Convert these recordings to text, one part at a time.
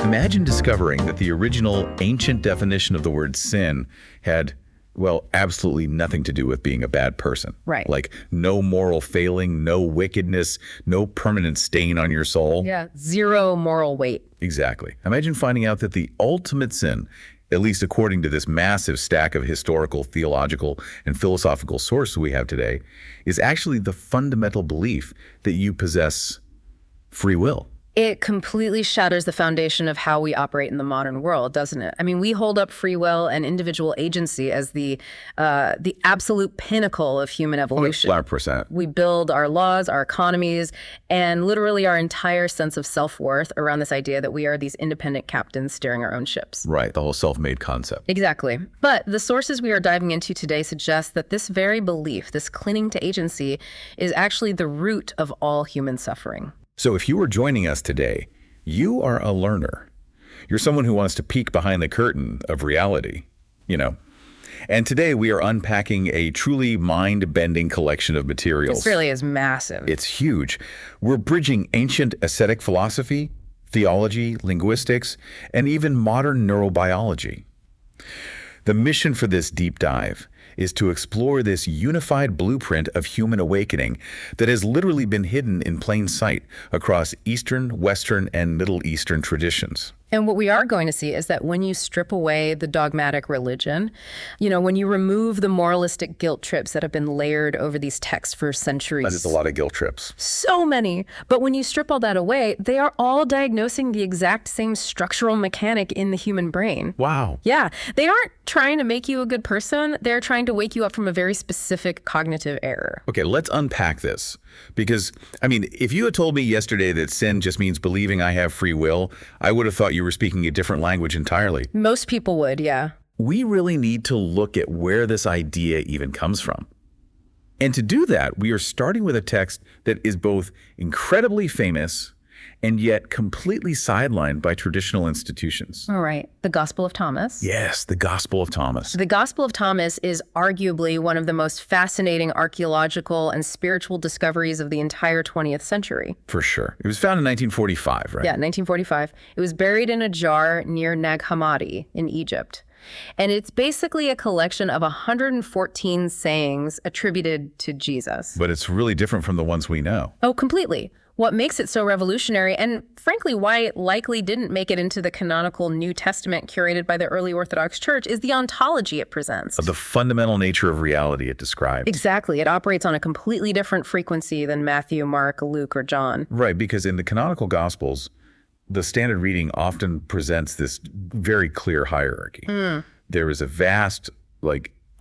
Imagine discovering that the original ancient definition of the word sin had, well, absolutely nothing to do with being a bad person. Right. Like no moral failing, no wickedness, no permanent stain on your soul. Yeah, zero moral weight. Exactly. Imagine finding out that the ultimate sin, at least according to this massive stack of historical, theological, and philosophical sources we have today, is actually the fundamental belief that you possess free will. It completely shatters the foundation of how we operate in the modern world, doesn't it? I mean, we hold up free will and individual agency as the absolute pinnacle of human evolution. 100%. We build our laws, our economies, and literally our entire sense of self-worth around this idea that we are these independent captains steering our own ships. Right, the whole self-made concept. Exactly. But the sources we are diving into today suggest that this very belief, this clinging to agency, is actually the root of all human suffering. So if you are joining us today, you are a learner. You're someone who wants to peek behind the curtain of reality, you know. And today we are unpacking a truly mind-bending collection of materials. This really is massive. It's huge. We're bridging ancient ascetic philosophy, theology, linguistics, and even modern neurobiology. The mission for this deep dive is to explore this unified blueprint of human awakening that has literally been hidden in plain sight across Eastern, Western, and Middle Eastern traditions. And what we are going to see is that when you strip away the dogmatic religion, when you remove the moralistic guilt trips that have been layered over these texts for centuries. That is a lot of guilt trips. So many. But when you strip all that away, they are all diagnosing the exact same structural mechanic in the human brain. Wow. Yeah. They aren't trying to make you a good person. They're trying to wake you up from a very specific cognitive error. Okay, let's unpack this. Because, if you had told me yesterday that sin just means believing I have free will, I would have thought you were speaking a different language entirely. Most people would, yeah. We really need to look at where this idea even comes from. And to do that, we are starting with a text that is both incredibly famous and yet completely sidelined by traditional institutions. All right. The Gospel of Thomas. Yes, the Gospel of Thomas. The Gospel of Thomas is arguably one of the most fascinating archaeological and spiritual discoveries of the entire 20th century. For sure. It was found in 1945, right? Yeah, 1945. It was buried in a jar near Nag Hammadi in Egypt. And it's basically a collection of 114 sayings attributed to Jesus. But it's really different from the ones we know. Oh, completely. What makes it so revolutionary, and frankly why it likely didn't make it into the canonical New Testament curated by the early Orthodox Church, is the ontology it presents. Of the fundamental nature of reality it describes. Exactly. It operates on a completely different frequency than Matthew, Mark, Luke, or John. Right, because in the canonical Gospels, the standard reading often presents this very clear hierarchy. There is a vast,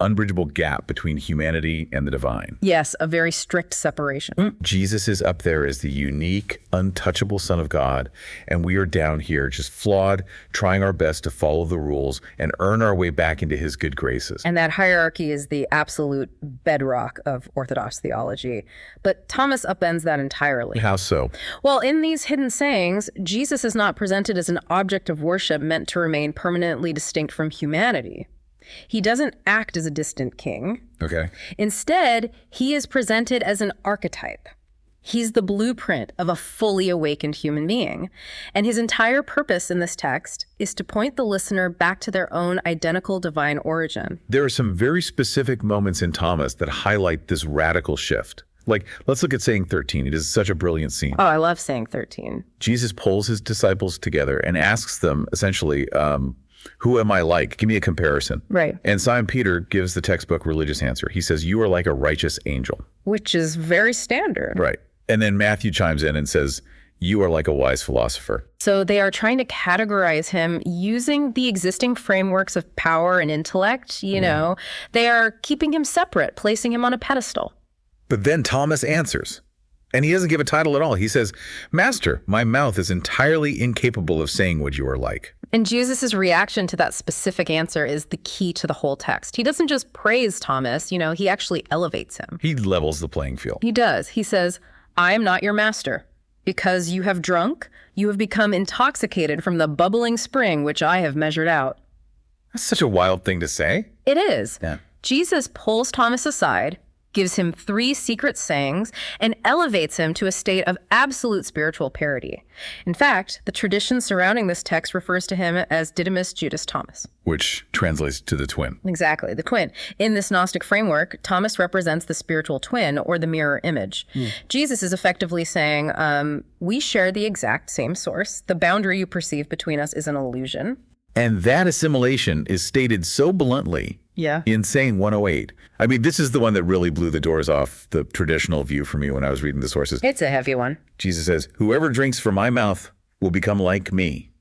unbridgeable gap between humanity and the divine. Yes, a very strict separation. Jesus is up there as the unique, untouchable Son of God, and we are down here just flawed, trying our best to follow the rules and earn our way back into his good graces. And that hierarchy is the absolute bedrock of Orthodox theology. But Thomas upends that entirely. How so? Well, in these hidden sayings, Jesus is not presented as an object of worship meant to remain permanently distinct from humanity. He doesn't act as a distant king. Okay. Instead, he is presented as an archetype. He's the blueprint of a fully awakened human being. And his entire purpose in this text is to point the listener back to their own identical divine origin. There are some very specific moments in Thomas that highlight this radical shift. Let's look at saying 13. It is such a brilliant scene. Oh, I love saying 13. Jesus pulls his disciples together and asks them, essentially, who am I like? Give me a comparison. Right. And Simon Peter gives the textbook religious answer. He says, you are like a righteous angel. Which is very standard. Right. And then Matthew chimes in and says, you are like a wise philosopher. So they are trying to categorize him using the existing frameworks of power and intellect. They are keeping him separate, placing him on a pedestal. But then Thomas answers. And he doesn't give a title at all. He says, Master, my mouth is entirely incapable of saying what you are like. And Jesus' reaction to that specific answer is the key to the whole text. He doesn't just praise Thomas, he actually elevates him. He levels the playing field. He does. He says, I am not your master. Because you have drunk, you have become intoxicated from the bubbling spring which I have measured out. That's such a wild thing to say. It is. Yeah. Jesus pulls Thomas aside. gives him 3 secret sayings, and elevates him to a state of absolute spiritual parity. In fact, the tradition surrounding this text refers to him as Didymus Judas Thomas. Which translates to the twin. Exactly, the twin. In this Gnostic framework, Thomas represents the spiritual twin, or the mirror image. Jesus is effectively saying, we share the exact same source. The boundary you perceive between us is an illusion. And that assimilation is stated so bluntly in saying 108. I mean, this is the one that really blew the doors off the traditional view for me when I was reading the sources. It's a heavy one. Jesus says, whoever drinks from my mouth will become like me.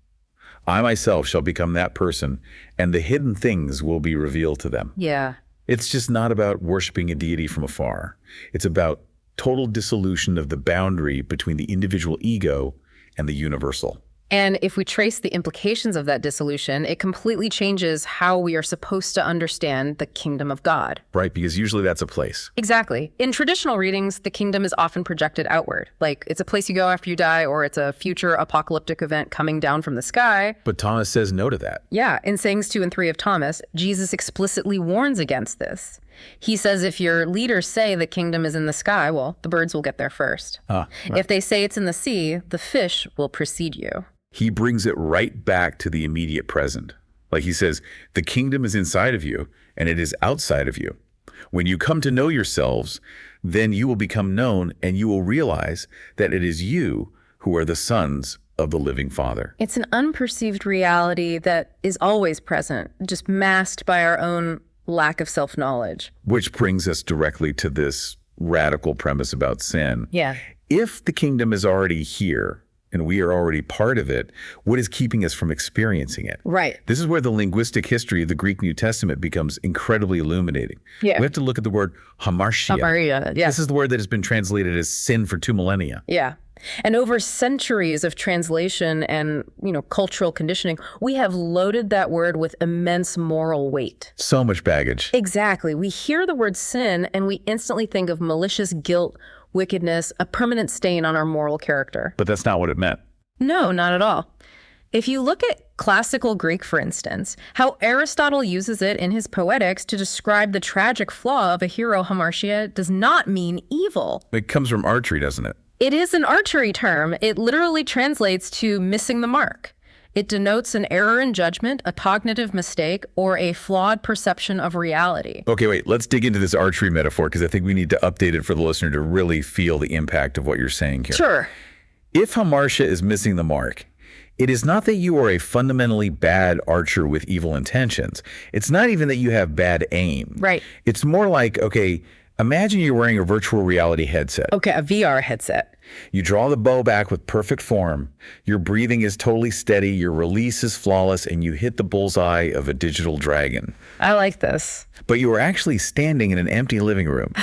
I myself shall become that person, and the hidden things will be revealed to them. Yeah. It's just not about worshiping a deity from afar. It's about total dissolution of the boundary between the individual ego and the universal. And if we trace the implications of that dissolution, it completely changes how we are supposed to understand the kingdom of God. Right, because usually that's a place. Exactly. In traditional readings, the kingdom is often projected outward. Like it's a place you go after you die, or it's a future apocalyptic event coming down from the sky. But Thomas says no to that. Yeah, in sayings 2 and 3 of Thomas, Jesus explicitly warns against this. He says if your leaders say the kingdom is in the sky, well, the birds will get there first. Right. If they say it's in the sea, the fish will precede you. He brings it right back to the immediate present. Like he says, the kingdom is inside of you and it is outside of you. When you come to know yourselves, then you will become known and you will realize that it is you who are the sons of the living Father. It's an unperceived reality that is always present, just masked by our own lack of self-knowledge. Which brings us directly to this radical premise about sin. Yeah. If the kingdom is already here, and we are already part of it, what is keeping us from experiencing it? Right. This is where the linguistic history of the Greek New Testament becomes incredibly illuminating. Yeah. We have to look at the word hamartia. Hamartia, yeah. This is the word that has been translated as sin for 2 millennia. Yeah. And over centuries of translation and, cultural conditioning, we have loaded that word with immense moral weight. So much baggage. Exactly. We hear the word sin and we instantly think of malicious guilt, wickedness, a permanent stain on our moral character. But that's not what it meant. No, not at all. If you look at classical Greek, for instance, how Aristotle uses it in his Poetics to describe the tragic flaw of a hero, hamartia, does not mean evil. It comes from archery, doesn't it? It is an archery term. It literally translates to missing the mark. It denotes an error in judgment, a cognitive mistake, or a flawed perception of reality. Okay, wait, let's dig into this archery metaphor because I think we need to update it for the listener to really feel the impact of what you're saying here. Sure. If hamartia is missing the mark, it is not that you are a fundamentally bad archer with evil intentions. It's not even that you have bad aim. Right. It's more like, okay, imagine you're wearing a virtual reality headset. Okay, a VR headset. You draw the bow back with perfect form. Your breathing is totally steady. Your release is flawless, and you hit the bullseye of a digital dragon. I like this. But you are actually standing in an empty living room.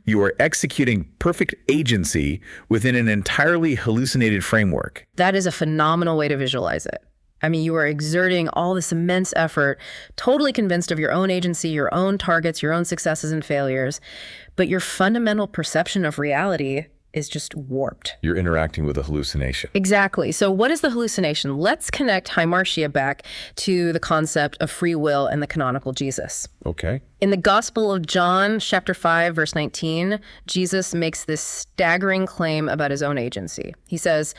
You are executing perfect agency within an entirely hallucinated framework. That is a phenomenal way to visualize it. I mean, you are exerting all this immense effort, totally convinced of your own agency, your own targets, your own successes and failures, but your fundamental perception of reality is just warped. You're interacting with a hallucination. Exactly. So what is the hallucination? Let's connect hamartia back to the concept of free will and the canonical Jesus. Okay. In the Gospel of John, chapter 5, verse 19, Jesus makes this staggering claim about his own agency. He says,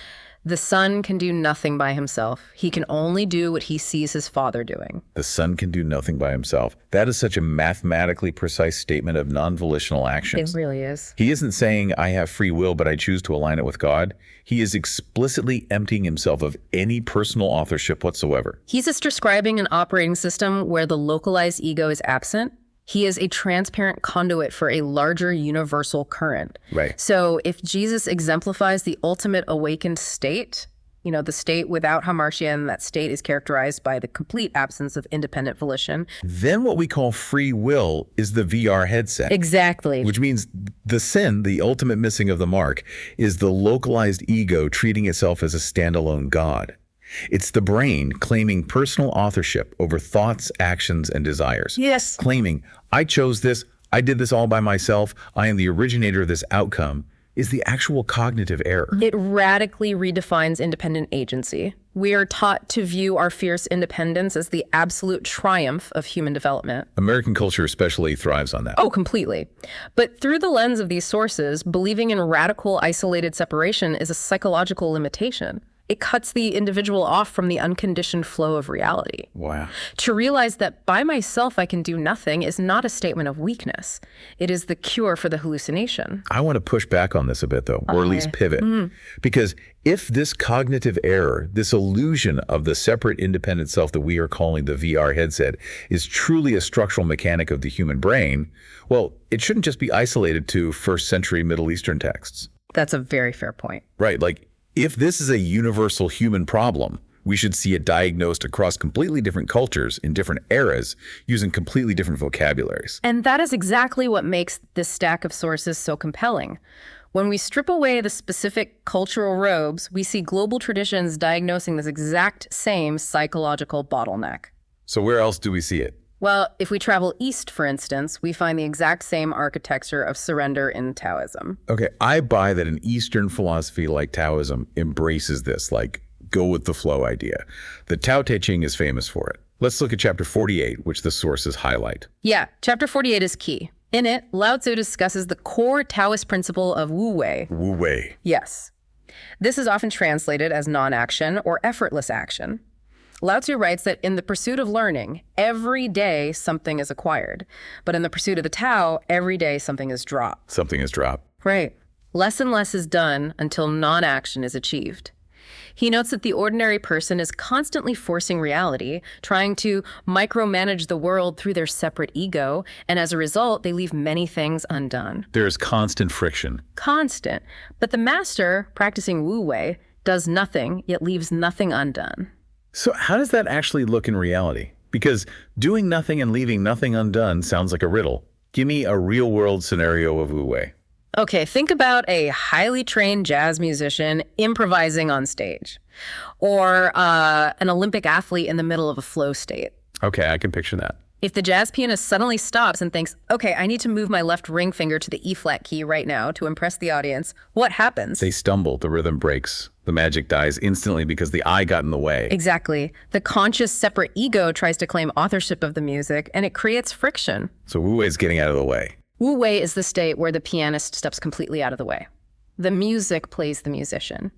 "The Son can do nothing by himself. He can only do what he sees his Father doing." The Son can do nothing by himself. That is such a mathematically precise statement of non-volitional actions. It really is. He isn't saying, I have free will, but I choose to align it with God. He is explicitly emptying himself of any personal authorship whatsoever. He's just describing an operating system where the localized ego is absent. He is a transparent conduit for a larger universal current. Right. So if Jesus exemplifies the ultimate awakened state, the state without hamartia, and that state is characterized by the complete absence of independent volition. Then what we call free will is the VR headset. Exactly. Which means the sin, the ultimate missing of the mark, is the localized ego treating itself as a standalone God. It's the brain claiming personal authorship over thoughts, actions, and desires. Yes. Claiming, I chose this, I did this all by myself, I am the originator of this outcome, is the actual cognitive error. It radically redefines independent agency. We are taught to view our fierce independence as the absolute triumph of human development. American culture especially thrives on that. Oh, completely. But through the lens of these sources, believing in radical isolated separation is a psychological limitation. It cuts the individual off from the unconditioned flow of reality. Wow. To realize that by myself I can do nothing is not a statement of weakness. It is the cure for the hallucination. I want to push back on this a bit, though, or at least pivot. Because if this cognitive error, this illusion of the separate independent self that we are calling the VR headset, is truly a structural mechanic of the human brain, well, it shouldn't just be isolated to first century Middle Eastern texts. That's a very fair point. Right, like if this is a universal human problem, we should see it diagnosed across completely different cultures in different eras using completely different vocabularies. And that is exactly what makes this stack of sources so compelling. When we strip away the specific cultural robes, we see global traditions diagnosing this exact same psychological bottleneck. So where else do we see it? Well, if we travel east, for instance, we find the exact same architecture of surrender in Taoism. Okay, I buy that an Eastern philosophy like Taoism embraces this, like go with the flow idea. The Tao Te Ching is famous for it. Let's look at chapter 48, which the sources highlight. Yeah, chapter 48 is key. In it, Lao Tzu discusses the core Taoist principle of Wu Wei. Wu Wei. Yes. This is often translated as non-action or effortless action. Lao Tzu writes that in the pursuit of learning, every day something is acquired. But in the pursuit of the Tao, every day something is dropped. Something is dropped. Right. Less and less is done until non-action is achieved. He notes that the ordinary person is constantly forcing reality, trying to micromanage the world through their separate ego, and as a result, they leave many things undone. There is constant friction. Constant. But the master, practicing Wu Wei, does nothing, yet leaves nothing undone. So how does that actually look in reality? Because doing nothing and leaving nothing undone sounds like a riddle. Give me a real-world scenario of Wu Wei. Okay, think about a highly trained jazz musician improvising on stage, or an Olympic athlete in the middle of a flow state. Okay, I can picture that. If the jazz pianist suddenly stops and thinks, okay, I need to move my left ring finger to the E-flat key right now to impress the audience, what happens? They stumble, the rhythm breaks, the magic dies instantly because the I got in the way. Exactly. The conscious separate ego tries to claim authorship of the music, and it creates friction. So Wu Wei's getting out of the way. Wu Wei is the state where the pianist steps completely out of the way. The music plays the musician.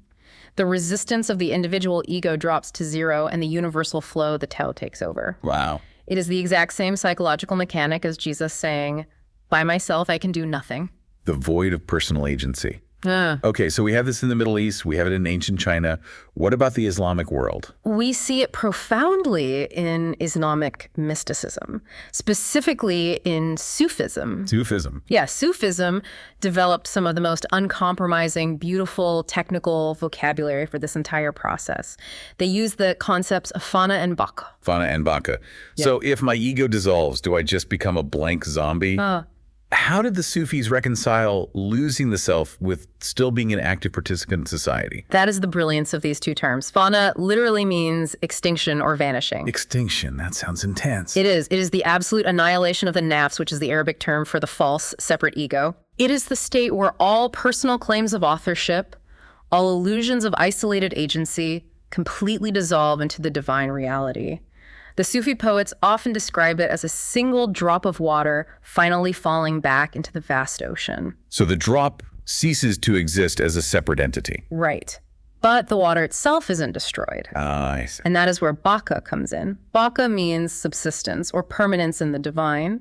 The resistance of the individual ego drops to zero, and the universal flow, the Tao, takes over. Wow. It is the exact same psychological mechanic as Jesus saying, by myself I can do nothing. The void of personal agency. Okay, so we have this in the Middle East, we have it in ancient China. What about the Islamic world? We see it profoundly in Islamic mysticism, specifically in Sufism. Sufism. Yeah, Sufism developed some of the most uncompromising, beautiful, technical vocabulary for this entire process. They use the concepts of fana and baka. Fana and baka. Yeah. So if my ego dissolves, do I just become a blank zombie? How did the Sufis reconcile losing the self with still being an active participant in society? That is the brilliance of these two terms. Fana literally means extinction or vanishing. Extinction, that sounds intense. It is. It is the absolute annihilation of the nafs, which is the Arabic term for the false, separate ego. It is the state where all personal claims of authorship, all illusions of isolated agency, completely dissolve into the divine reality. The Sufi poets often describe it as a single drop of water finally falling back into the vast ocean. So the drop ceases to exist as a separate entity. Right. But the water itself isn't destroyed. I see. And that is where baka comes in. Baka means subsistence or permanence in the divine.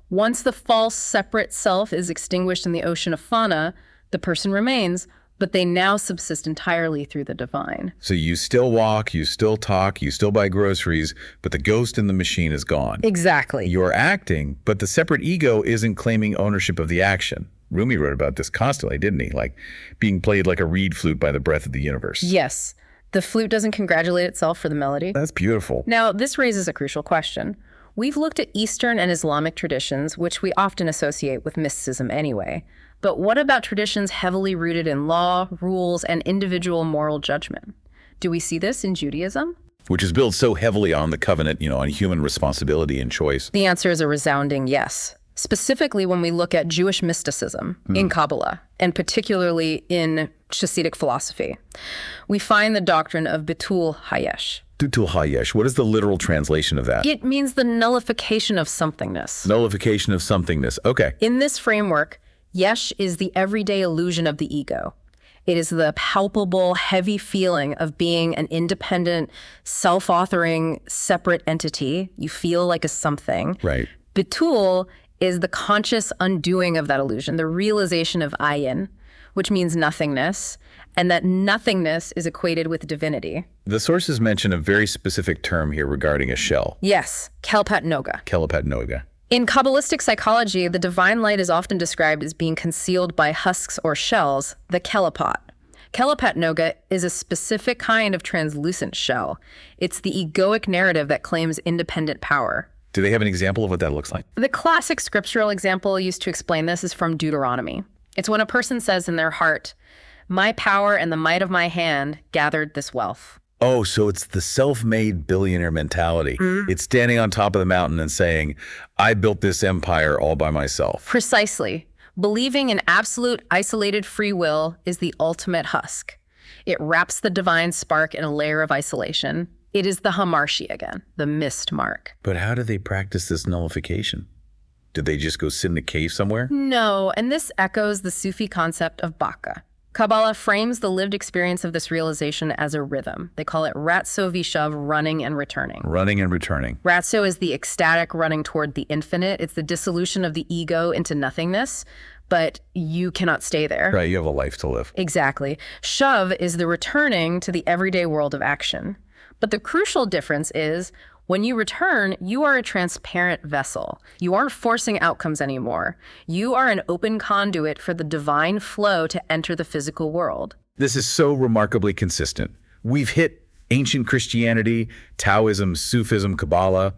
Once the false separate self is extinguished in the ocean of fana, the person remains, but they now subsist entirely through the divine. So you still walk, you still talk, you still buy groceries, but the ghost in the machine is gone. Exactly. You're acting, but the separate ego isn't claiming ownership of the action. Rumi wrote about this constantly, didn't he? Like being played like a reed flute by the breath of the universe. Yes. The flute doesn't congratulate itself for the melody. That's beautiful. Now, this raises a crucial question. We've looked at Eastern and Islamic traditions, which we often associate with mysticism anyway. But what about traditions heavily rooted in law, rules, and individual moral judgment? Do we see this in Judaism? Which is built so heavily on the covenant, on human responsibility and choice. The answer is a resounding yes. specifically when we look at Jewish mysticism in Kabbalah, and particularly in Hasidic philosophy. We find the doctrine of bitul hayesh. Bitul hayesh. What is the literal translation of that? It means the nullification of somethingness. Nullification of somethingness. Okay. In this framework, yesh is the everyday illusion of the ego. It is the palpable, heavy feeling of being an independent, self-authoring, separate entity. You feel like a something. Right. Bitul is the conscious undoing of that illusion, the realization of ayin, which means nothingness, and that nothingness is equated with divinity. The sources mention a very specific term here regarding a shell. Yes, kelpat noga. Kelpat noga. In Kabbalistic psychology, the divine light is often described as being concealed by husks or shells, the kelpat. Kelpat noga is a specific kind of translucent shell. It's the egoic narrative that claims independent power. Do they have an example of what that looks like? The classic scriptural example used to explain this is from Deuteronomy. It's when a person says in their heart, "My power and the might of my hand gathered this wealth." Oh, so it's the self-made billionaire mentality. It's standing on top of the mountain and saying, I built this empire all by myself. Precisely. Believing in absolute isolated free will is the ultimate husk. It wraps the divine spark in a layer of isolation. It is the hamarshi again, the missed mark. But how do they practice this nullification? Did they just go sit in a cave somewhere? No, and this echoes the Sufi concept of baka. Kabbalah frames the lived experience of this realization as a rhythm. They call it ratso vishav, running and returning. Running and returning. Ratso is the ecstatic running toward the infinite. It's the dissolution of the ego into nothingness, but you cannot stay there. Right, you have a life to live. Exactly. Shav is the returning to the everyday world of action. But the crucial difference is when you return, you are a transparent vessel. You aren't forcing outcomes anymore. You are an open conduit for the divine flow to enter the physical world. This is so remarkably consistent. We've hit ancient Christianity, Taoism, Sufism, Kabbalah,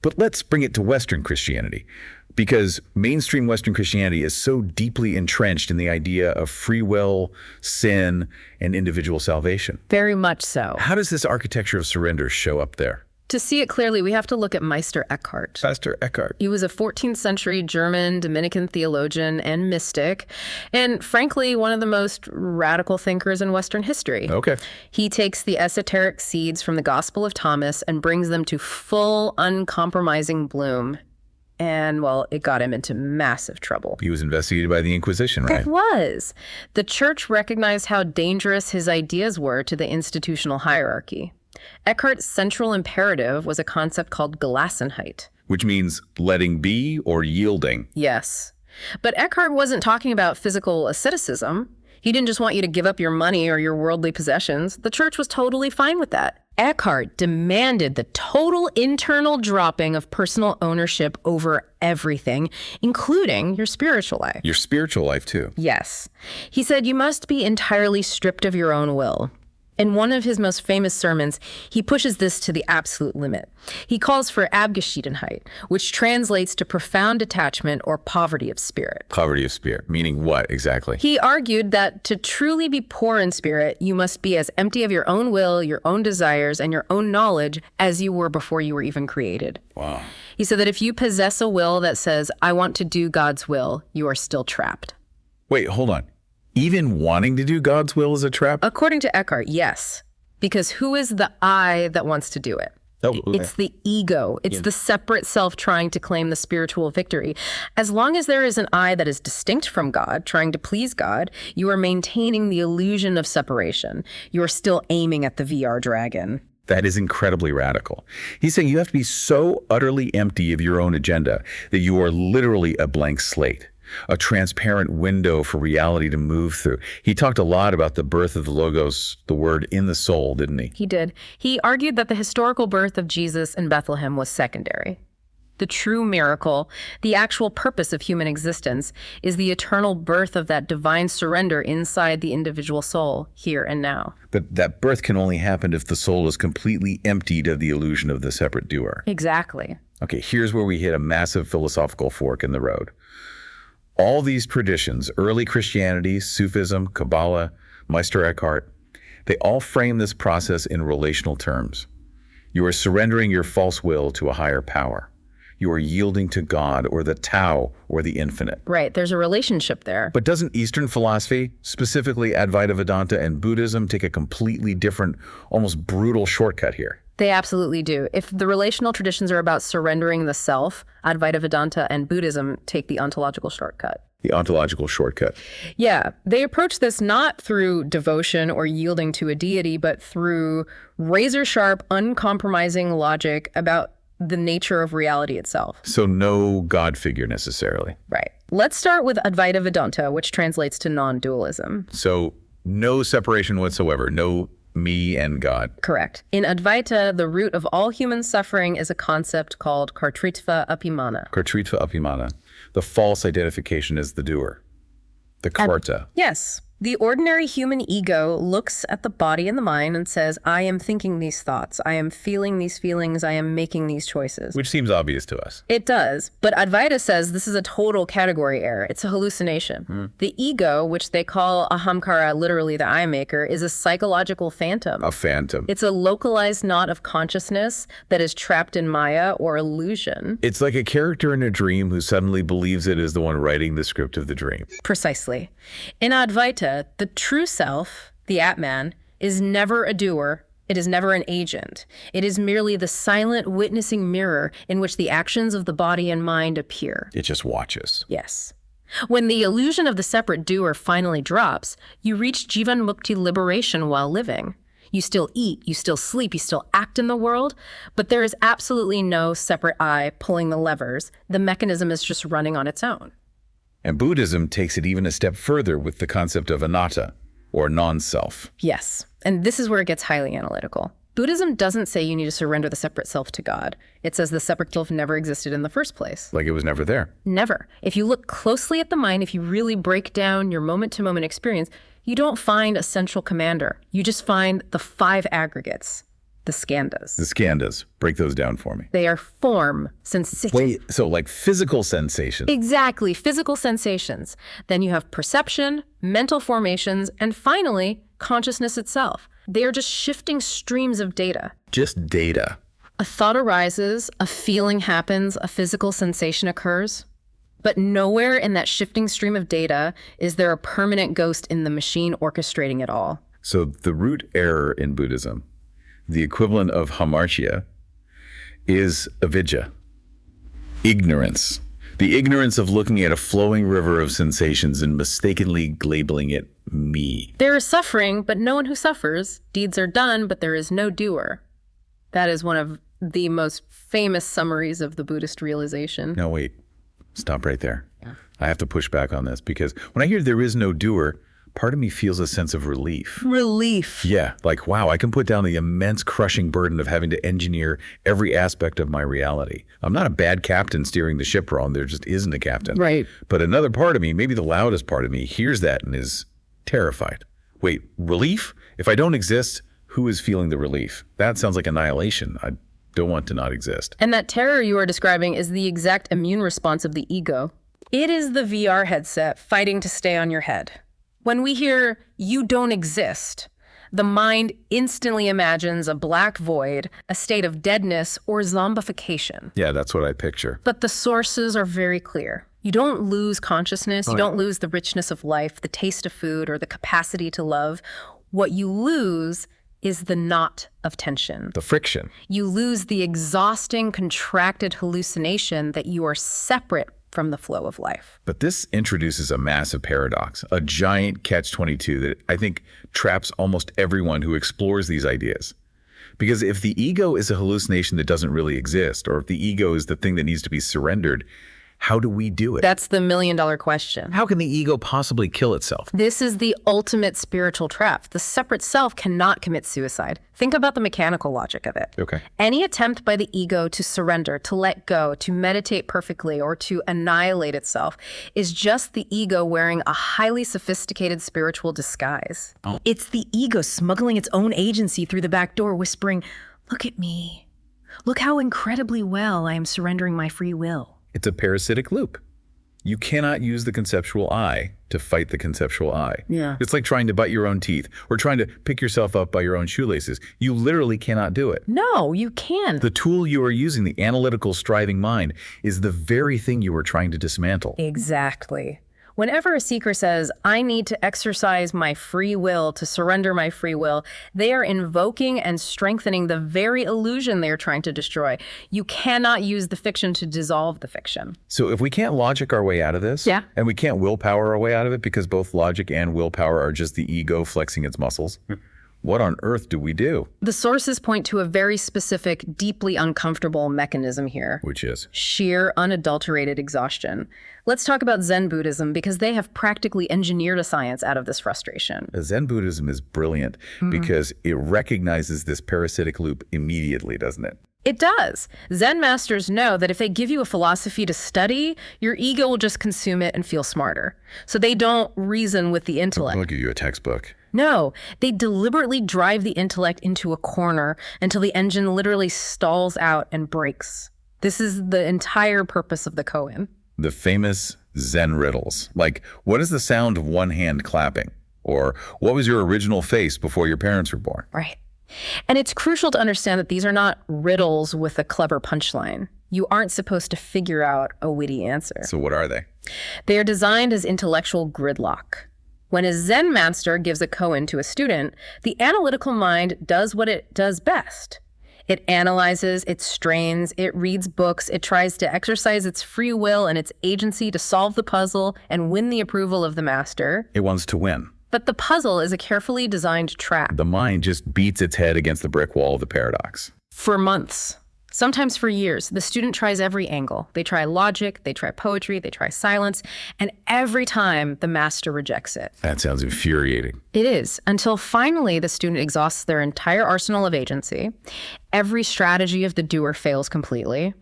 but let's bring it to Western Christianity, because mainstream Western Christianity is so deeply entrenched in the idea of free will, sin, and individual salvation. Very much so. How does this architecture of surrender show up there? To see it clearly, we have to look at Meister Eckhart. Pastor Eckhart. He was a 14th century German Dominican theologian and mystic, and frankly, one of the most radical thinkers in Western history. Okay. He takes the esoteric seeds from the Gospel of Thomas and brings them to full, uncompromising bloom. And, well, it got him into massive trouble. He was investigated by the Inquisition, right? It was. The church recognized how dangerous his ideas were to the institutional hierarchy. Eckhart's central imperative was a concept called Gelassenheit. Which means letting be or yielding. Yes. But Eckhart wasn't talking about physical asceticism. He didn't just want you to give up your money or your worldly possessions. The church was totally fine with that. Eckhart demanded the total internal dropping of personal ownership over everything, including your spiritual life. Your spiritual life, too. Yes. He said you must be entirely stripped of your own will. In one of his most famous sermons, he pushes this to the absolute limit. He calls for Abgeschiedenheit, which translates to profound detachment or poverty of spirit. Poverty of spirit, meaning what exactly? He argued that to truly be poor in spirit, you must be as empty of your own will, your own desires, and your own knowledge as you were before you were even created. Wow. He said that if you possess a will that says, I want to do God's will, you are still trapped. Wait, hold on. Even wanting to do God's will is a trap? According to Eckhart, yes. Because who is the I that wants to do it? It's the ego. It's the separate self trying to claim the spiritual victory. As long as there is an I that is distinct from God, trying to please God, you are maintaining the illusion of separation. You are still aiming at the VR dragon. That is incredibly radical. He's saying you have to be so utterly empty of your own agenda that you are literally a blank slate, a transparent window for reality to move through. He talked a lot about the birth of the Logos, the word in the soul, didn't he? He did. He argued that the historical birth of Jesus in Bethlehem was secondary. The true miracle, the actual purpose of human existence, is the eternal birth of that divine surrender inside the individual soul, here and now. But that birth can only happen if the soul is completely emptied of the illusion of the separate doer. Exactly. Okay, here's where we hit a massive philosophical fork in the road. All these traditions, early Christianity, Sufism, Kabbalah, Meister Eckhart, they all frame this process in relational terms. You are surrendering your false will to a higher power. you are yielding to God or the Tao or the infinite. Right, there's a relationship there. But doesn't Eastern philosophy, specifically Advaita Vedanta and Buddhism, take a completely different, almost brutal shortcut here? They absolutely do. If the relational traditions are about surrendering the self, Advaita Vedanta and Buddhism take the ontological shortcut. The ontological shortcut. Yeah, they approach this not through devotion or yielding to a deity, but through razor-sharp, uncompromising logic about the nature of reality itself. So no God figure necessarily. Right. Let's start with Advaita Vedanta, which translates to non-dualism. So no separation whatsoever, no me and God. Correct. In Advaita, the root of all human suffering is a concept called kartritva abhimana. Kartritva abhimana, the false identification as the doer, the karta. Yes. The ordinary human ego looks at the body and the mind and says, I am thinking these thoughts, I am feeling these feelings, I am making these choices. Which seems obvious to us. It does, but Advaita says this is a total category error. It's a hallucination. The ego, which they call ahamkara, literally the I maker, is a psychological phantom. A phantom. It's a localized knot of consciousness that is trapped in Maya or illusion. It's like a character in a dream who suddenly believes it is the one writing the script of the dream. Precisely. In Advaita, the true self, the Atman, is never a doer. It is never an agent. It is merely the silent witnessing mirror in which the actions of the body and mind appear. It just watches. Yes. When the illusion of the separate doer finally drops, you reach Jivan Mukti liberation while living. You still eat, you still sleep, you still act in the world, but there is absolutely no separate I pulling the levers. The mechanism is just running on its own. And Buddhism takes it even a step further with the concept of anatta, or non-self. Yes, and this is where it gets highly analytical. Buddhism doesn't say you need to surrender the separate self to God. It says the separate self never existed in the first place. Like it was never there. Never. If you look closely at the mind, if you really break down your moment-to-moment experience, you don't find a central commander. You just find the 5 aggregates, the skandhas. The skandhas. Break those down for me. They are form, sensation. Wait, so like physical sensations. Exactly, physical sensations. Then you have perception, mental formations, and finally, consciousness itself. They are just shifting streams of data. Just data. A thought arises, a feeling happens, a physical sensation occurs. But nowhere in that shifting stream of data is there a permanent ghost in the machine orchestrating it all. So the root error in Buddhism, the equivalent of hamartia, is avidya, ignorance. The ignorance of looking at a flowing river of sensations and mistakenly labeling it me. There is suffering, but no one who suffers. Deeds are done, but there is no doer. That is one of the most famous summaries of the Buddhist realization. No, wait. Stop right there. I have to push back on this because when I hear there is no doer, part of me feels a sense of relief. Relief. Yeah, like, wow, I can put down the immense crushing burden of having to engineer every aspect of my reality. I'm not a bad captain steering the ship wrong. There just isn't a captain. Right. But another part of me, maybe the loudest part of me, hears that and is terrified. Wait, relief? If I don't exist, who is feeling the relief? That sounds like annihilation. I don't want to not exist. And that terror you are describing is the exact immune response of the ego. It is the VR headset fighting to stay on your head. When we hear, you don't exist, the mind instantly imagines a black void, a state of deadness, or zombification. Yeah, that's what I picture. But the sources are very clear. You don't lose consciousness, you don't lose the richness of life, the taste of food, or the capacity to love. What you lose is the knot of tension. The friction. You lose the exhausting, contracted hallucination that you are separate from the flow of life. But this introduces a massive paradox, a giant catch-22 that I think traps almost everyone who explores these ideas. Because if the ego is a hallucination that doesn't really exist, or if the ego is the thing that needs to be surrendered, how do we do it? That's the million-dollar question. How can the ego possibly kill itself? This is the ultimate spiritual trap. The separate self cannot commit suicide. Think about the mechanical logic of it. Okay. Any attempt by the ego to surrender, to let go, to meditate perfectly, or to annihilate itself is just the ego wearing a highly sophisticated spiritual disguise. Oh. It's the ego smuggling its own agency through the back door, whispering, "Look at me. Look how incredibly well I am surrendering my free will." It's a parasitic loop. You cannot use the conceptual I to fight the conceptual I. Yeah. It's like trying to bite your own teeth or trying to pick yourself up by your own shoelaces. You literally cannot do it. No, you can't. The tool you are using, the analytical striving mind, is the very thing you are trying to dismantle. Exactly. Whenever a seeker says, I need to exercise my free will to surrender my free will, they are invoking and strengthening the very illusion they are trying to destroy. You cannot use the fiction to dissolve the fiction. So if we can't logic our way out of this, Yeah. and we can't willpower our way out of it because both logic and willpower are just the ego flexing its muscles, what on earth do we do? The sources point to a very specific, deeply uncomfortable mechanism here. Which is? Sheer, unadulterated exhaustion. Let's talk about Zen Buddhism because they have practically engineered a science out of this frustration. Zen Buddhism is brilliant because it recognizes this parasitic loop immediately, doesn't it? It does. Zen masters know that if they give you a philosophy to study, your ego will just consume it and feel smarter. So they don't reason with the intellect. I'll give you a textbook. No, they deliberately drive the intellect into a corner until the engine literally stalls out and breaks. This is the entire purpose of the koan. The famous Zen riddles, like, what is the sound of one hand clapping? Or, what was your original face before your parents were born? Right. And it's crucial to understand that these are not riddles with a clever punchline. You aren't supposed to figure out a witty answer. So what are they? They are designed as intellectual gridlock. When a Zen master gives a koan to a student, the analytical mind does what it does best. It analyzes, it strains, it reads books, it tries to exercise its free will and its agency to solve the puzzle and win the approval of the master. It wants to win. But the puzzle is a carefully designed trap. The mind just beats its head against the brick wall of the paradox. For months, sometimes for years, the student tries every angle. They try logic, they try poetry, they try silence, and every time the master rejects it. That sounds infuriating. It is, until finally the student exhausts their entire arsenal of agency. Every strategy of the doer fails completely.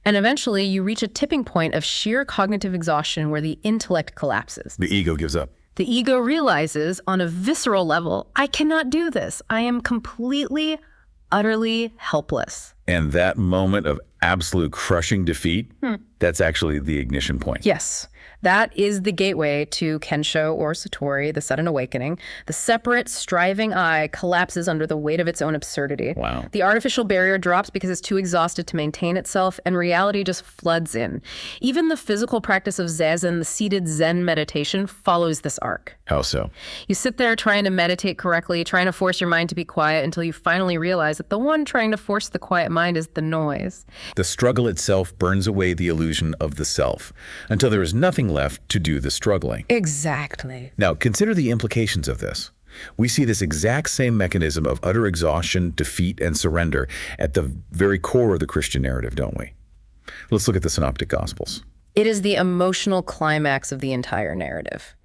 And eventually you reach a tipping point of sheer cognitive exhaustion where the intellect collapses. The ego gives up. The ego realizes on a visceral level, I cannot do this. I am completely, utterly helpless. And that moment of absolute crushing defeat, that's actually the ignition point. Yes, that is the gateway to Kensho or Satori, the sudden awakening. The separate, striving I collapses under the weight of its own absurdity. Wow. The artificial barrier drops because it's too exhausted to maintain itself, and reality just floods in. Even the physical practice of zazen, the seated Zen meditation, follows this arc. How so? You sit there trying to meditate correctly, trying to force your mind to be quiet until you finally realize that the one trying to force the quiet mind is the noise. The struggle itself burns away the illusion of the self until there is nothing left to do the struggling. Exactly. Now, consider the implications of this. We see this exact same mechanism of utter exhaustion, defeat, and surrender at the very core of the Christian narrative, don't we? Let's look at the Synoptic Gospels. It is the emotional climax of the entire narrative.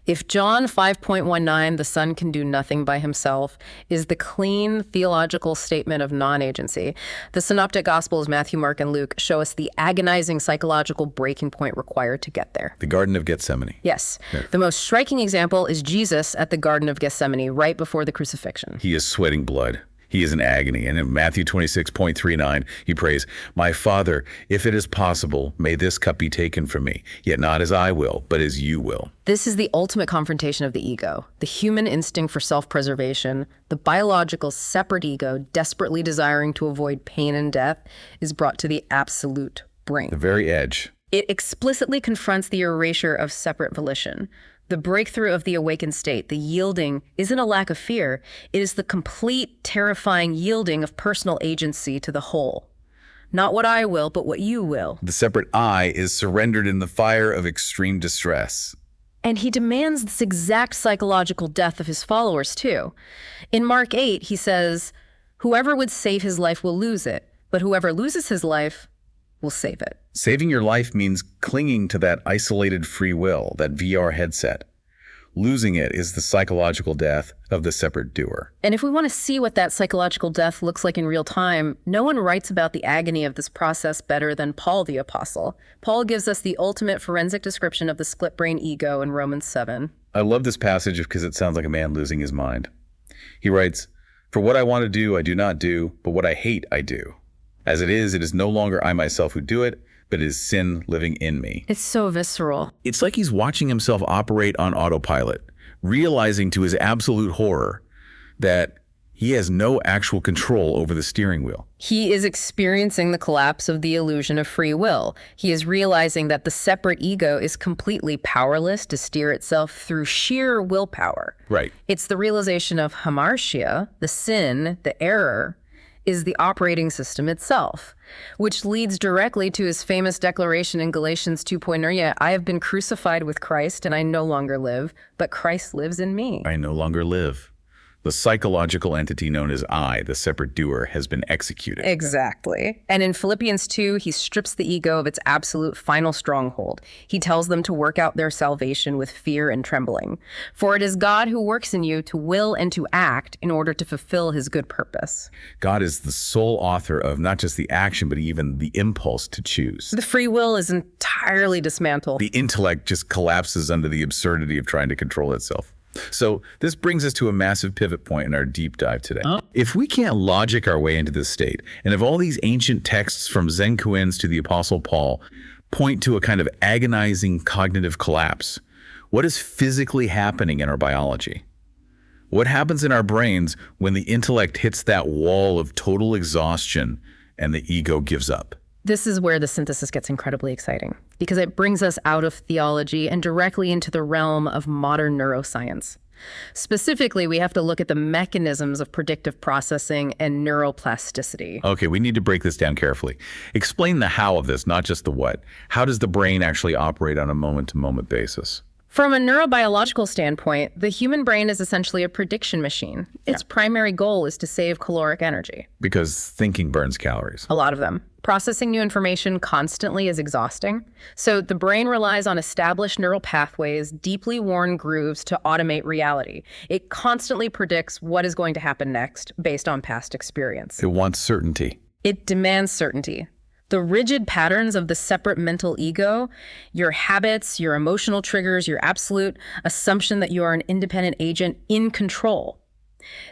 If John 5.19, the Son can do nothing by himself, is the clean theological statement of non-agency, the Synoptic Gospels, Matthew, Mark, and Luke, show us the agonizing psychological breaking point required to get there. The Garden of Gethsemane. Yes. The most striking example is Jesus at the Garden of Gethsemane right before the crucifixion. He is sweating blood. He is in agony. And in Matthew 26.39, he prays, "My Father, if it is possible, may this cup be taken from me, yet not as I will, but as you will." This is the ultimate confrontation of the ego, the human instinct for self-preservation, the biological separate ego desperately desiring to avoid pain and death is brought to the absolute brink. The very edge. It explicitly confronts the erasure of separate volition. The breakthrough of the awakened state, the yielding, isn't a lack of fear. It is the complete, terrifying yielding of personal agency to the whole. Not what I will, but what you will. The separate I is surrendered in the fire of extreme distress. And he demands this exact psychological death of his followers, too. In Mark 8, he says, "Whoever would save his life will lose it, but whoever loses his life will save it." Saving your life means clinging to that isolated free will, that VR headset. Losing it is the psychological death of the separate doer. And if we want to see what that psychological death looks like in real time, no one writes about the agony of this process better than Paul the Apostle. Paul gives us the ultimate forensic description of the split-brain ego in Romans 7. I love this passage because it sounds like a man losing his mind. He writes, "For what I want to do, I do not do, but what I hate, I do. As it is no longer I myself who do it, but is sin living in me? It's so visceral. It's like he's watching himself operate on autopilot, realizing to his absolute horror that he has no actual control over the steering wheel. He is experiencing the collapse of the illusion of free will. He is realizing that the separate ego is completely powerless to steer itself through sheer willpower. Right. It's the realization of hamartia, the sin, the error, is the operating system itself, which leads directly to his famous declaration in Galatians 2:9, I have been crucified with Christ and I no longer live, but Christ lives in me. I no longer live. The psychological entity known as I, the separate doer, has been executed. Exactly. And in Philippians 2, he strips the ego of its absolute final stronghold. He tells them to work out their salvation with fear and trembling. For it is God who works in you to will and to act in order to fulfill his good purpose. God is the sole author of not just the action, but even the impulse to choose. The free will is entirely dismantled. The intellect just collapses under the absurdity of trying to control itself. So this brings us to a massive pivot point in our deep dive today. If we can't logic our way into this state, and if all these ancient texts from Zen koans to the Apostle Paul point to a kind of agonizing cognitive collapse, what is physically happening in our biology? What happens in our brains when the intellect hits that wall of total exhaustion and the ego gives up? This is where the synthesis gets incredibly exciting because it brings us out of theology and directly into the realm of modern neuroscience. Specifically, we have to look at the mechanisms of predictive processing and neuroplasticity. Okay, we need to break this down carefully. Explain the how of this, not just the what. How does the brain actually operate on a moment-to-moment basis? From a neurobiological standpoint, the human brain is essentially a prediction machine. Its primary goal is to save caloric energy. Because thinking burns calories. A lot of them. Processing new information constantly is exhausting. So the brain relies on established neural pathways, deeply worn grooves to automate reality. It constantly predicts what is going to happen next based on past experience. It wants certainty. It demands certainty. The rigid patterns of the separate mental ego, your habits, your emotional triggers, your absolute assumption that you are an independent agent in control.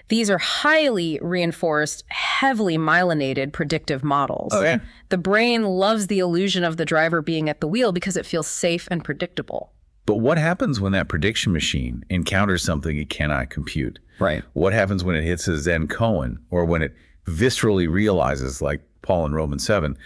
These are highly reinforced, heavily myelinated predictive models. Oh, yeah. The brain loves the illusion of the driver being at the wheel because it feels safe and predictable. But what happens when that prediction machine encounters something it cannot compute? Right. What happens when it hits a Zen koan, or when it viscerally realizes, like Paul in Romans 7,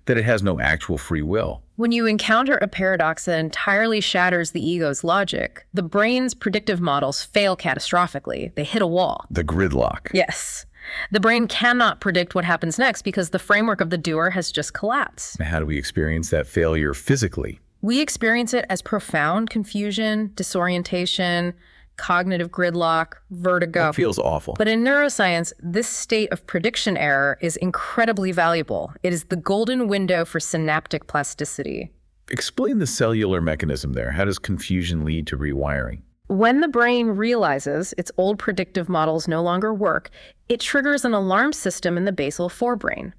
that it has no actual free will? When you encounter a paradox that entirely shatters the ego's logic, the brain's predictive models fail catastrophically. They hit a wall. The gridlock. Yes. The brain cannot predict what happens next because the framework of the doer has just collapsed. How do we experience that failure physically? We experience it as profound confusion, disorientation, cognitive gridlock, vertigo. It feels awful. But in neuroscience, this state of prediction error is incredibly valuable. It is the golden window for synaptic plasticity. Explain the cellular mechanism there. How does confusion lead to rewiring? When the brain realizes its old predictive models no longer work, it triggers an alarm system in the basal forebrain.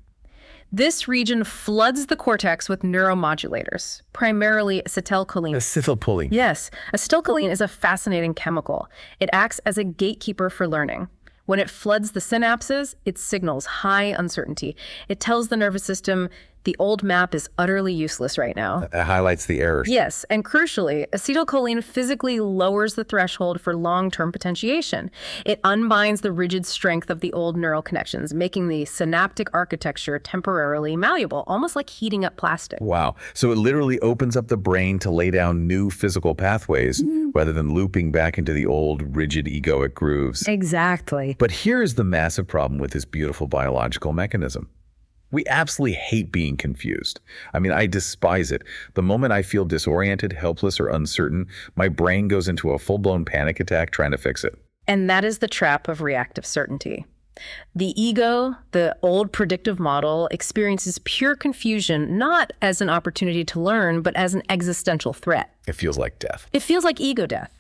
This region floods the cortex with neuromodulators, primarily acetylcholine. Acetylcholine. Yes, acetylcholine is a fascinating chemical. It acts as a gatekeeper for learning. When it floods the synapses, it signals high uncertainty. It tells the nervous system the old map is utterly useless right now. That highlights the errors. Yes, and crucially, acetylcholine physically lowers the threshold for long-term potentiation. It unbinds the rigid strength of the old neural connections, making the synaptic architecture temporarily malleable, almost like heating up plastic. Wow. So it literally opens up the brain to lay down new physical pathways rather than looping back into the old rigid egoic grooves. Exactly. But here's the massive problem with this beautiful biological mechanism. We absolutely hate being confused. I mean, I despise it. The moment I feel disoriented, helpless, or uncertain, my brain goes into a full-blown panic attack trying to fix it. And that is the trap of reactive certainty. The ego, the old predictive model, experiences pure confusion not as an opportunity to learn, but as an existential threat. It feels like death. It feels like ego death.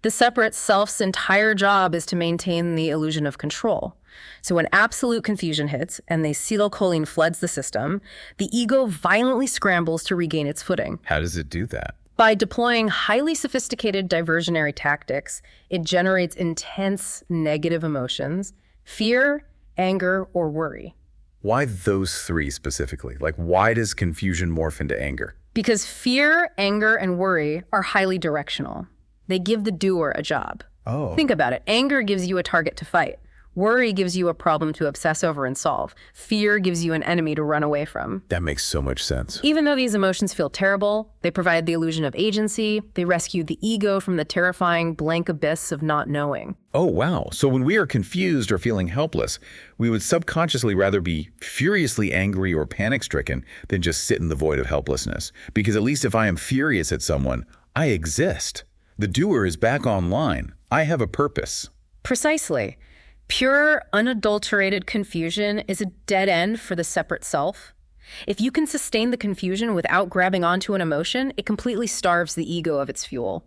The separate self's entire job is to maintain the illusion of control. So when absolute confusion hits and the acetylcholine floods the system, the ego violently scrambles to regain its footing. How does it do that? By deploying highly sophisticated diversionary tactics, it generates intense negative emotions, fear, anger, or worry. Why those three specifically? Like, why does confusion morph into anger? Because fear, anger, and worry are highly directional. They give the doer a job. Oh. Think about it. Anger gives you a target to fight. Worry gives you a problem to obsess over and solve. Fear gives you an enemy to run away from. That makes so much sense. Even though these emotions feel terrible, they provide the illusion of agency. They rescue the ego from the terrifying blank abyss of not knowing. Oh, wow. So when we are confused or feeling helpless, we would subconsciously rather be furiously angry or panic-stricken than just sit in the void of helplessness. Because at least if I am furious at someone, I exist. The doer is back online. I have a purpose. Precisely. Pure, unadulterated confusion is a dead end for the separate self. If you can sustain the confusion without grabbing onto an emotion, it completely starves the ego of its fuel.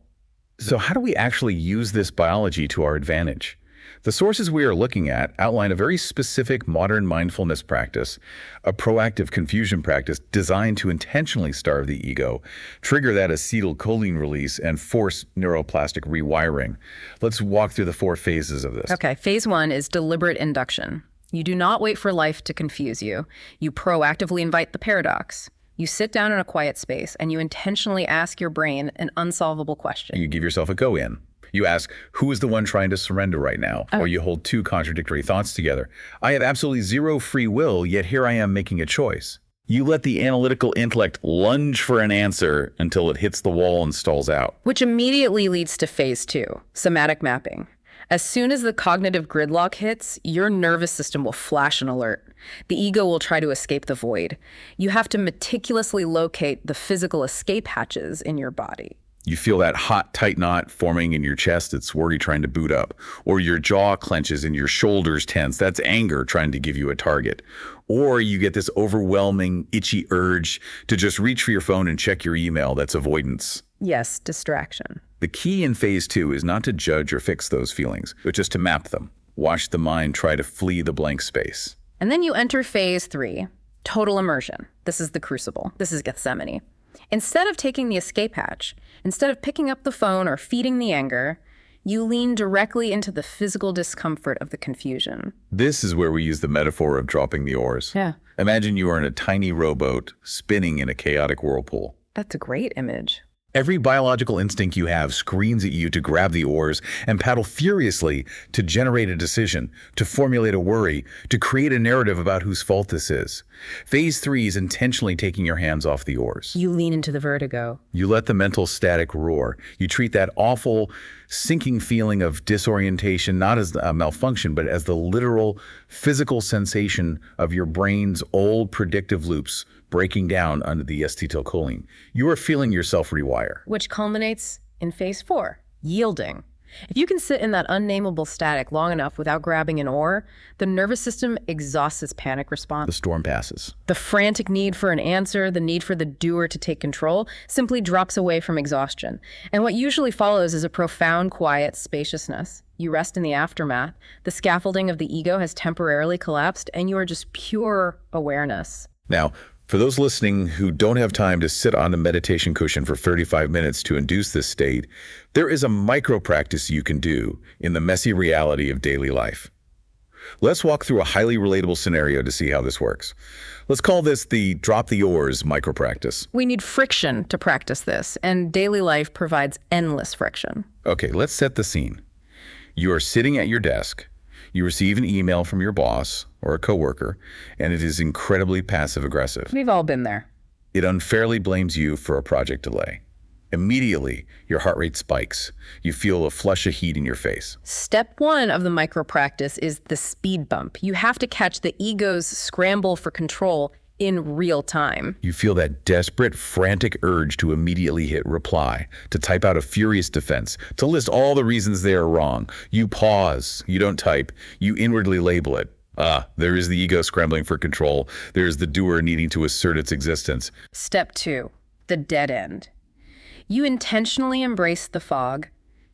So how do we actually use this biology to our advantage? The sources we are looking at outline a very specific modern mindfulness practice, a proactive confusion practice designed to intentionally starve the ego, trigger that acetylcholine release, and force neuroplastic rewiring. Let's walk through the 4 phases of this. Okay, phase 1 is deliberate induction. You do not wait for life to confuse you. You proactively invite the paradox. You sit down in a quiet space and you intentionally ask your brain an unsolvable question. You give yourself a go-in. You ask, who is the one trying to surrender right now? Or you hold 2 contradictory thoughts together. I have absolutely 0 free will, yet here I am making a choice. You let the analytical intellect lunge for an answer until it hits the wall and stalls out. Which immediately leads to phase 2, somatic mapping. As soon as the cognitive gridlock hits, your nervous system will flash an alert. The ego will try to escape the void. You have to meticulously locate the physical escape hatches in your body. You feel that hot, tight knot forming in your chest. It's worry trying to boot up. Or your jaw clenches and your shoulders tense. That's anger trying to give you a target. Or you get this overwhelming, itchy urge to just reach for your phone and check your email. That's avoidance. Yes, distraction. The key in phase 2 is not to judge or fix those feelings, but just to map them. Watch the mind try to flee the blank space. And then you enter phase 3, total immersion. This is the crucible. This is Gethsemane. Instead of taking the escape hatch, instead of picking up the phone or feeding the anger, you lean directly into the physical discomfort of the confusion. This is where we use the metaphor of dropping the oars. Yeah. Imagine you are in a tiny rowboat spinning in a chaotic whirlpool. That's a great image. Every biological instinct you have screams at you to grab the oars and paddle furiously to generate a decision, to formulate a worry, to create a narrative about whose fault this is. Phase 3 is intentionally taking your hands off the oars. You lean into the vertigo. You let the mental static roar. You treat that awful, sinking feeling of disorientation not as a malfunction, but as the literal physical sensation of your brain's old predictive loops breaking down under the acetylcholine. You are feeling yourself rewire. Which culminates in phase 4, yielding. If you can sit in that unnameable static long enough without grabbing an oar, the nervous system exhausts its panic response. The storm passes. The frantic need for an answer, the need for the doer to take control, simply drops away from exhaustion. And what usually follows is a profound, quiet spaciousness. You rest in the aftermath. The scaffolding of the ego has temporarily collapsed, and you are just pure awareness. Now, for those listening who don't have time to sit on a meditation cushion for 35 minutes to induce this state, there is a micro practice you can do in the messy reality of daily life. Let's walk through a highly relatable scenario to see how this works. Let's call this the drop the oars micro practice. We need friction to practice this, and daily life provides endless friction. Okay, let's set the scene. You are sitting at your desk. You receive an email from your boss or a coworker, and it is incredibly passive-aggressive. We've all been there. It unfairly blames you for a project delay. Immediately, your heart rate spikes. You feel a flush of heat in your face. Step 1 of the micro practice is the speed bump. You have to catch the ego's scramble for control in real time. You feel that desperate, frantic urge to immediately hit reply, to type out a furious defense, to list all the reasons they are wrong. You pause. You don't type. You inwardly label it. There is the ego scrambling for control. There is the doer needing to assert its existence. Step 2, the dead end. You intentionally embrace the fog.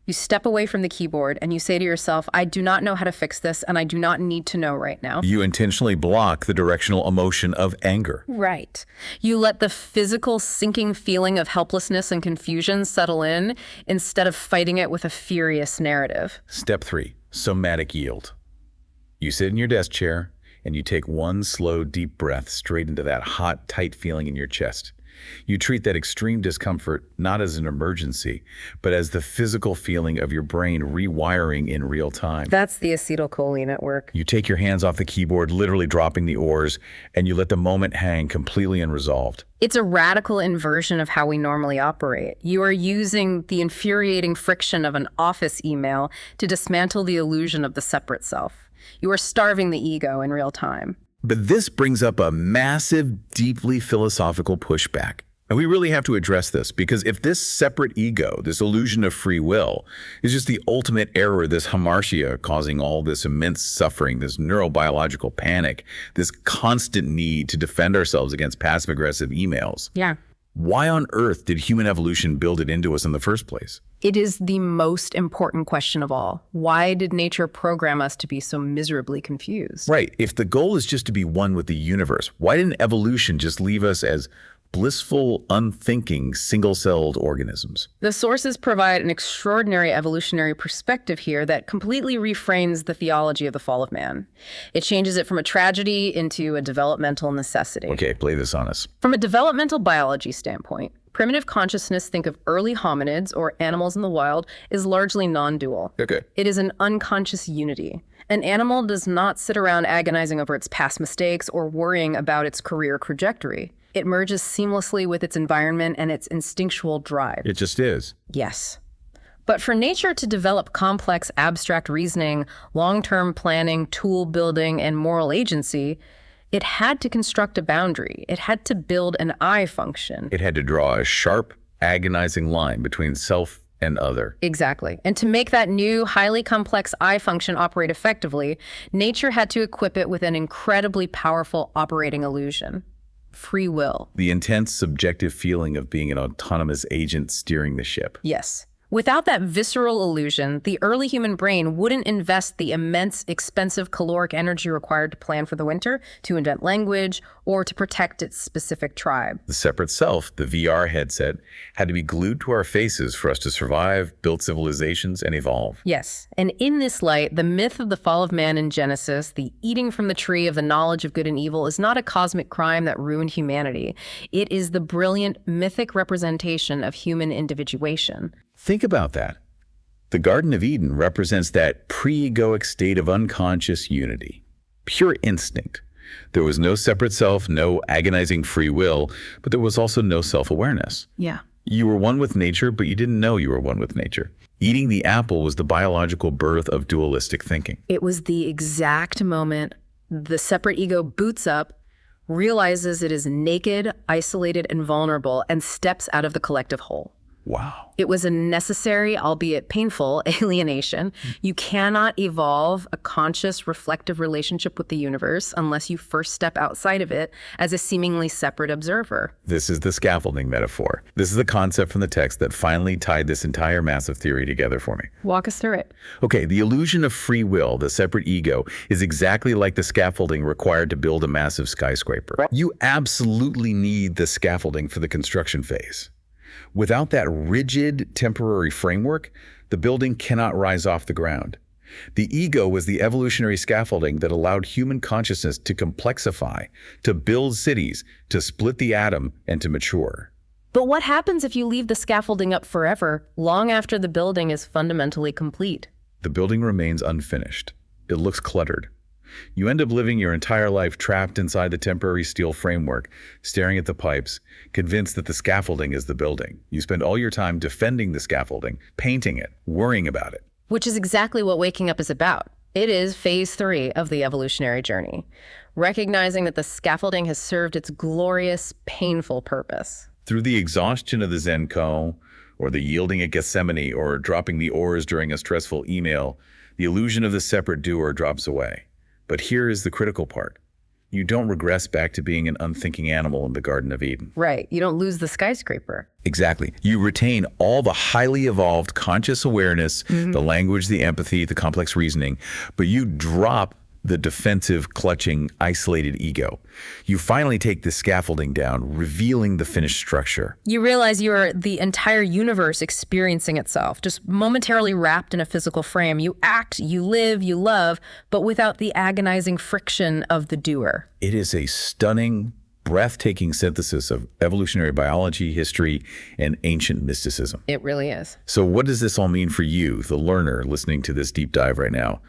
You step away from the keyboard and you say to yourself, I do not know how to fix this and I do not need to know right now. You intentionally block the directional emotion of anger. Right. You let the physical sinking feeling of helplessness and confusion settle in instead of fighting it with a furious narrative. Step 3, somatic yield. You sit in your desk chair and you take one slow, deep breath straight into that hot, tight feeling in your chest. You treat that extreme discomfort not as an emergency, but as the physical feeling of your brain rewiring in real time. That's the acetylcholine at work. You take your hands off the keyboard, literally dropping the oars, and you let the moment hang completely unresolved. It's a radical inversion of how we normally operate. You are using the infuriating friction of an office email to dismantle the illusion of the separate self. You are starving the ego in real time. But this brings up a massive, deeply philosophical pushback. And we really have to address this, because if this separate ego, this illusion of free will, is just the ultimate error, this hamartia causing all this immense suffering, this neurobiological panic, this constant need to defend ourselves against passive-aggressive emails, Yeah. why on earth did human evolution build it into us in the first place? It is the most important question of all. Why did nature program us to be so miserably confused? Right. If the goal is just to be one with the universe, why didn't evolution just leave us as blissful, unthinking, single-celled organisms? The sources provide an extraordinary evolutionary perspective here that completely reframes the theology of the fall of man. It changes it from a tragedy into a developmental necessity. Okay, play this on us. From a developmental biology standpoint, primitive consciousness, think of early hominids or animals in the wild, is largely non-dual. Okay. It is an unconscious unity. An animal does not sit around agonizing over its past mistakes or worrying about its career trajectory. It merges seamlessly with its environment and its instinctual drive. It just is. Yes. But for nature to develop complex abstract reasoning, long-term planning, tool building, and moral agency, it had to construct a boundary. It had to build an I function. It had to draw a sharp, agonizing line between self and other. Exactly. And to make that new, highly complex I function operate effectively, nature had to equip it with an incredibly powerful operating illusion: free will. The intense, subjective feeling of being an autonomous agent steering the ship. Yes. Without that visceral illusion, the early human brain wouldn't invest the immense, expensive caloric energy required to plan for the winter, to invent language, or to protect its specific tribe. The separate self, the VR headset, had to be glued to our faces for us to survive, build civilizations, and evolve. Yes. And in this light, the myth of the fall of man in Genesis, the eating from the tree of the knowledge of good and evil, is not a cosmic crime that ruined humanity. It is the brilliant mythic representation of human individuation. Think about that. The Garden of Eden represents that pre-egoic state of unconscious unity, pure instinct. There was no separate self, no agonizing free will, but there was also no self-awareness. Yeah. You were one with nature, but you didn't know you were one with nature. Eating the apple was the biological birth of dualistic thinking. It was the exact moment the separate ego boots up, realizes it is naked, isolated, and vulnerable, and steps out of the collective whole. Wow. It was a necessary, albeit painful, alienation. You cannot evolve a conscious, reflective relationship with the universe unless you first step outside of it as a seemingly separate observer. This is the scaffolding metaphor. This is the concept from the text that finally tied this entire massive theory together for me. Walk us through it. Okay, the illusion of free will, the separate ego, is exactly like the scaffolding required to build a massive skyscraper. Right. You absolutely need the scaffolding for the construction phase. Without that rigid, temporary framework, the building cannot rise off the ground. The ego was the evolutionary scaffolding that allowed human consciousness to complexify, to build cities, to split the atom, and to mature. But what happens if you leave the scaffolding up forever, long after the building is fundamentally complete? The building remains unfinished. It looks cluttered. You end up living your entire life trapped inside the temporary steel framework, staring at the pipes, convinced that the scaffolding is the building. You spend all your time defending the scaffolding, painting it, worrying about it. Which is exactly what waking up is about. It is phase 3 of the evolutionary journey, recognizing that the scaffolding has served its glorious, painful purpose. Through the exhaustion of the Zen koan, or the yielding at Gethsemane, or dropping the oars during a stressful email, the illusion of the separate doer drops away. But here is the critical part. You don't regress back to being an unthinking animal in the Garden of Eden. Right. You don't lose the skyscraper. Exactly. You retain all the highly evolved conscious awareness, the language, the empathy, the complex reasoning, but you drop the defensive, clutching, isolated ego. You finally take the scaffolding down, revealing the finished structure. You realize you are the entire universe experiencing itself, just momentarily wrapped in a physical frame. You act, you live, you love, but without the agonizing friction of the doer. It is a stunning, breathtaking synthesis of evolutionary biology, history, and ancient mysticism. It really is. So what does this all mean for you, the learner, listening to this deep dive right now?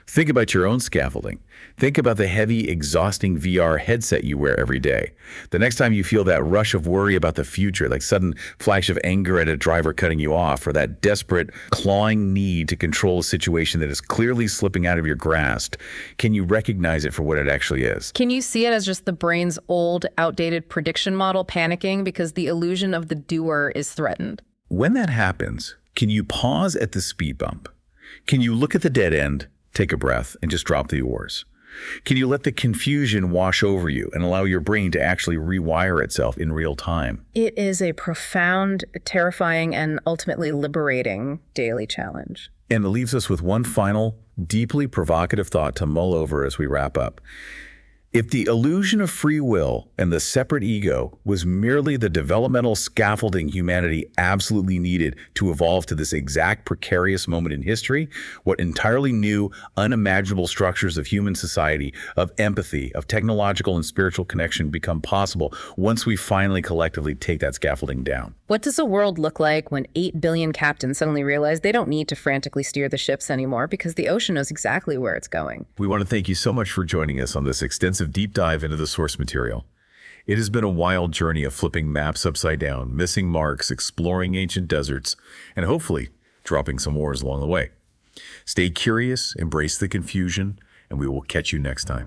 Think about your own scaffolding. Think about the heavy, exhausting VR headset you wear every day. The next time you feel that rush of worry about the future, like sudden flash of anger at a driver cutting you off, or that desperate, clawing need to control a situation that is clearly slipping out of your grasp, can you recognize it for what it actually is? Can you see it as just the brain's old, outdated prediction model panicking because the illusion of the doer is threatened? When that happens, can you pause at the speed bump? Can you look at the dead end, take a breath, and just drop the oars? Can you let the confusion wash over you and allow your brain to actually rewire itself in real time? It is a profound, terrifying, and ultimately liberating daily challenge. And it leaves us with one final, deeply provocative thought to mull over as we wrap up. If the illusion of free will and the separate ego was merely the developmental scaffolding humanity absolutely needed to evolve to this exact precarious moment in history, what entirely new, unimaginable structures of human society, of empathy, of technological and spiritual connection become possible once we finally collectively take that scaffolding down? What does a world look like when 8 billion captains suddenly realize they don't need to frantically steer the ships anymore because the ocean knows exactly where it's going? We want to thank you so much for joining us on this extensive deep dive into the source material. It has been a wild journey of flipping maps upside down, missing marks, exploring ancient deserts, and hopefully dropping some oars along the way. Stay curious, embrace the confusion, and we will catch you next time.